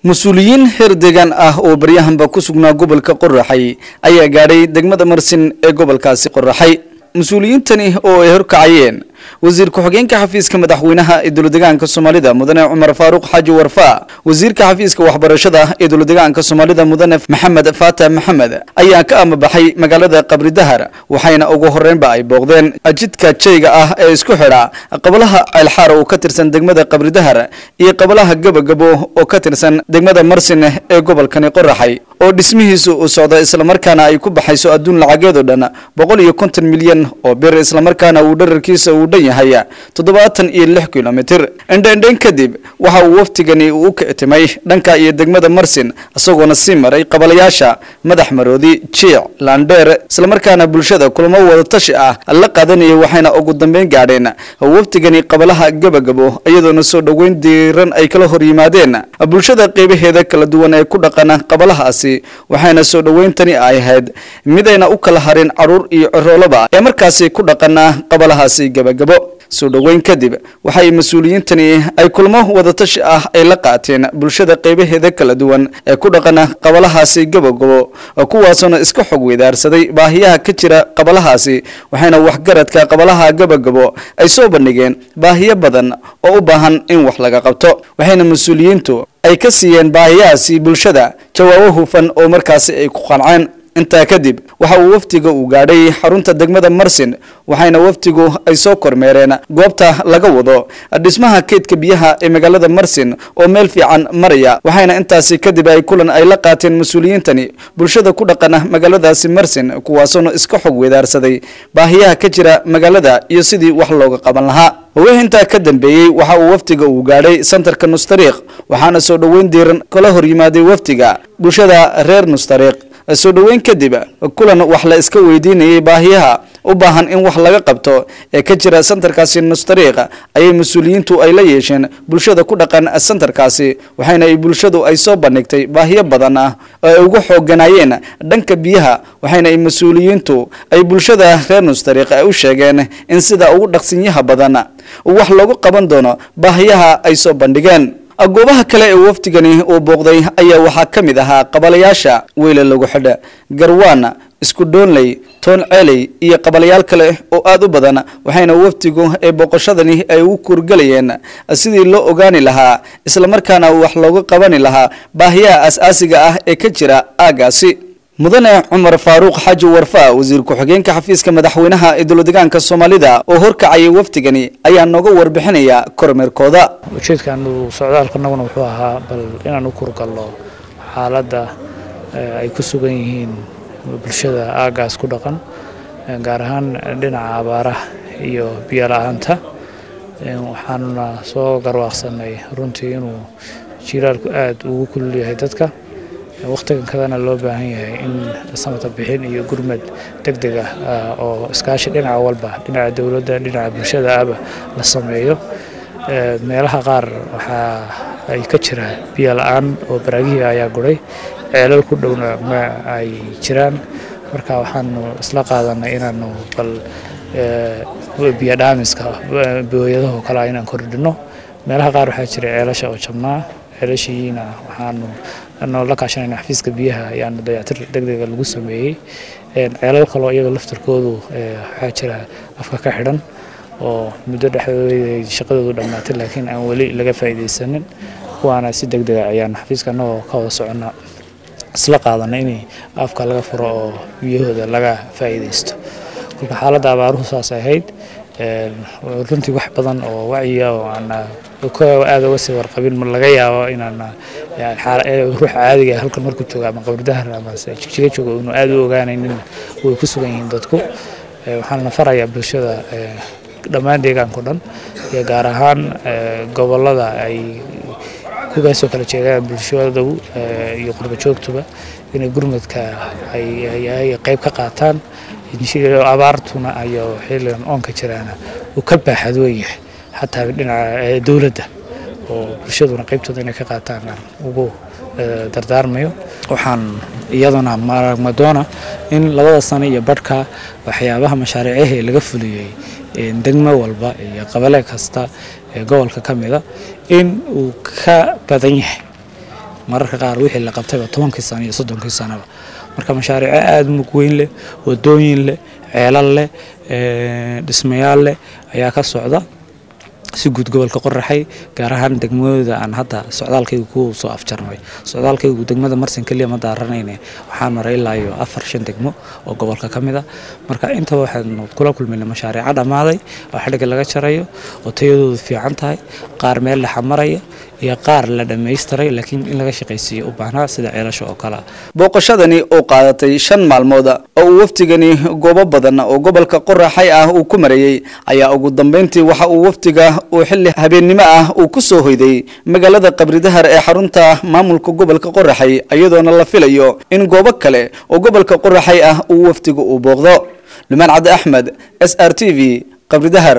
مسؤولين هردجان أو بريهم بكسونا قبل كقرحي أي جاري دجمة مرسين قبل كاسي قرحي مسؤولين تاني أو هركعين وزير كحجين كحفيز كمدحوينها إدول دجان كالصومالي ده مدن عمر فاروق حاج ورفاء وزير كحفيز كوحبر شده إدول دجان كالصومالي ده مدن محمد فاتح محمد أي كأم بحي مجال قبر دهر وحين أوجهرين بأي بغدين أجد كشيء إسكحرة قبلها الحار وكترسن دجمة قبر دهر قبلها جبو وكترسن دجمة مرسن قبل كان يقرحي oo dhismihiisu uu socdo isla markaana ay ku baxayso adduun lacageedo dhan 150 milyan oo bir isla markaana uu dhererkiisa uu dhan yahay 76 kilomitir indhan kadib waxa uu waftigani uu ka itimay dhanka iyo degmada Marsin asagoo sii maray qabalayaasha madax maroodi Jiic Landeer isla markaana bulshada kulamo wada tashi ah la qaadanayay waxayna ugu dambeyn gaadheen waftigani qabalaha gabagabo iyadoo soo dhaweyn diiran ay kala hor yimaadeen bulshada qeybaheeda kala duwan ee ku dhaqana qabalahaasi waxayna soo dhaweentani ay ahayd midayna u kala harin caruur iyo ciroolaba ee markaasi ku dhaqana qabalahaasi gabagabo soo dhaweyn kadib waxay mas'uuliyiintani ay kulmo wada tashi ah ay la qaateen bulshada qeybaheeda kala duwan ee ku dhaqana qabalahaasi gabagabo kuwaasoo iska xog weydaarsaday baahiyaha ka jira qabalahaasi waxayna waxgaradka qabalaha gabagabo ay soo bandhigeen baahiyo badan oo u baahan in wax laga qabto waxayna mas'uuliyiintu ay ka siiyeen baahiyahaasi bulshada jawaabo hufan oo markaasi ay ku qanceen inta kadib waxa uu waftiga u gaadhay xarunta degmada Marsin waxayna waftigu ay soo kormeereen goobta laga wado dhismaha keedka biyaha ee magaalada Marsin oo meel fiican maraya waxayna intaasi kadib ay kulan ay la qaateen mas'uuliyiintani bulshada ku dhaqana magaaladaasi Marsin kuwaasoo iska xog weydaarsaday baahiyaha ka jira magaalada iyo sidii wax looga qaban lahaa وهنتا كدن بيي وحا وفتيغا وغاday santarka Nustariiq waxaana soo dhaweyn diiran kala hor yimaaday waftiga bulshada reer Nustariiq soo dhaweyn kadib kulan wax la iska weydiinayay baahiyaha u baahan in wax laga qabto ee ka jira santarkaasi Nustariiq ay mas'uuliyiintu ay la yeesheen bulshada ku dhaqan santarkaasi waxayna ay bulshadu ay soo bandhigtay baahiyo badan ah oo ugu xooganayeen dhanka biyaha waxayna ay mas'uuliyiintu ay bulshada reer Nustariiq ay u sheegeen in sida ugu dhaqsinyaha badan wax lagu qaban doono baahiyaha ay soo bandhigeen goobaha kale ee waftigani oo booqday ayaa waxa kamid ahaa qabalayaasha weyle lagu xidha garwaana isku doonley toon ceelay iyo qabalayaal kale oo aad u badan waxayna waftigu ee booqashadani ay u kurgalayeen sidii loo ogaani lahaa isla markaana wax looga qaban lahaa baahiyaha asaasiga ah ee ka jira aagaasi mudane Umar Faaruq Haji Warfaa wasiir ku xigeenka xafiiska madaxweynaha ee dowladda deegaanka Soomaalida oo horkacay waftigani ayaa nooga warbixinaya kormeerkooda ujeedkan socdaalkanaguna wuxuu ahaa bal inaan u kurgalno xaaladda ay ku sugan yihiin bulshada aagaas ku dhaqan gaar ahaan dhinaca abaaraha iyo biyo la'aanta waxaanuna soo garwaaqsanay runtii inuu jiraalku aad ugu kulul yahay dadka waqtigan kadana loo baahan yahay in samata bixin iyo gurmad degdeg ah oo iskaashi dhinaca walba dhinaca dawladda dhinaca bulshada aba la sameeyo meelaha qaar waxa ay ka jiraan biyo la'aan oo baraagihii ayaa guray ceelal ku dhowna ma ay jiraan marka waxaan isla qaadanay inaanu bal biyo dhaamiska booyadaha kala inaan kordhino meelaha qaar waxa jira ceelasha oo jabnaa ceelashiina waxaanu la kaashanayna xafiiska biyaha ayaan dayactir degdeg lagu sameeyay ceelal kale oo iyaga laftarkoodu waxa jira afka ka xidhan oo muddo dhexdeeda shaqadoodu dhamaatay laakiin aan wali laga faa'iideysanin waana si degdeg ah ayaan xafiiska noo ka wada soconaa isla qaadanay in afka laga furo oo biyahooda laga faa'iideysto kulka xaaladda abaaruhu saas ahayd runtii wax badan oo wacyiga oo aan aad uga sii warqabin ma laga yaabo inaan ruux caadiga halkan markuu joogo ama qabridaha ama jijiga joogo inuu aad u ogaanaynin way ku sugan yihiin dadku waxaan farayaa bulshada dhammaan deegaanka dhan iyo gaar ahaan gobolada ay kugaasoo kala jeedaan bulshada iyo qurba joogtuba inay gurmadka ay qayb ka qaataan abaartuna ayo xilligan oonka jiraana uu ka baaxad weeyahay xataa dhinaca dawladda oo bulshaduna qaybtooda inay ka qaataan ugu dardaarmayo waxaan iyaduna madoona in labada sano iyo badhka waxyaabaha mashaariicaha laga fuliyay degmo walba iyo qabale kasta ee gobolka kamida in uu ka badan yahay mararka qaar wixii la qabtay 10 sano iyo 30 sano marka mashaariic aad mug weyn leh wadooyin leh ceelal leh dhismayaal leh ayaa ka socda si guud gobolka Qoraxay gaar ahaan degmada aan hadda socdaalkaygu ku soo afjarnay socdaalkaygu degmada Marsin kaliya ma daaranaynay waxaan maray ilaa 4-5 degmo oo gobolka kamid ah marka inta waxaan kula kulmay mashaariic dhamaaday oo xidhiga laga jarayo oo tayadoodu fiican tahay qaar meel la xamaraya iyo qaar la dhameystiray laakiin in laga shaqeysiyo u baahnaa sida ceelasho oo kala booqashadani oo qaadatay 5 maalmood oo waftigani goobo badan oo gobolka Qoraxay ah uu ku marayay ayaa ugu dambeyntii waxa uu waftiga oo xilli habeenimo ah uu ku soo hoyday magaalada Qabridahar ee xarunta maamulka gobolka Qoraxay ayadoona la filayo in goobo kale oo gobolka Qoraxay ah uu waftiga u booqdo Lumaan Cabdi Axmed SRTV Qabridahar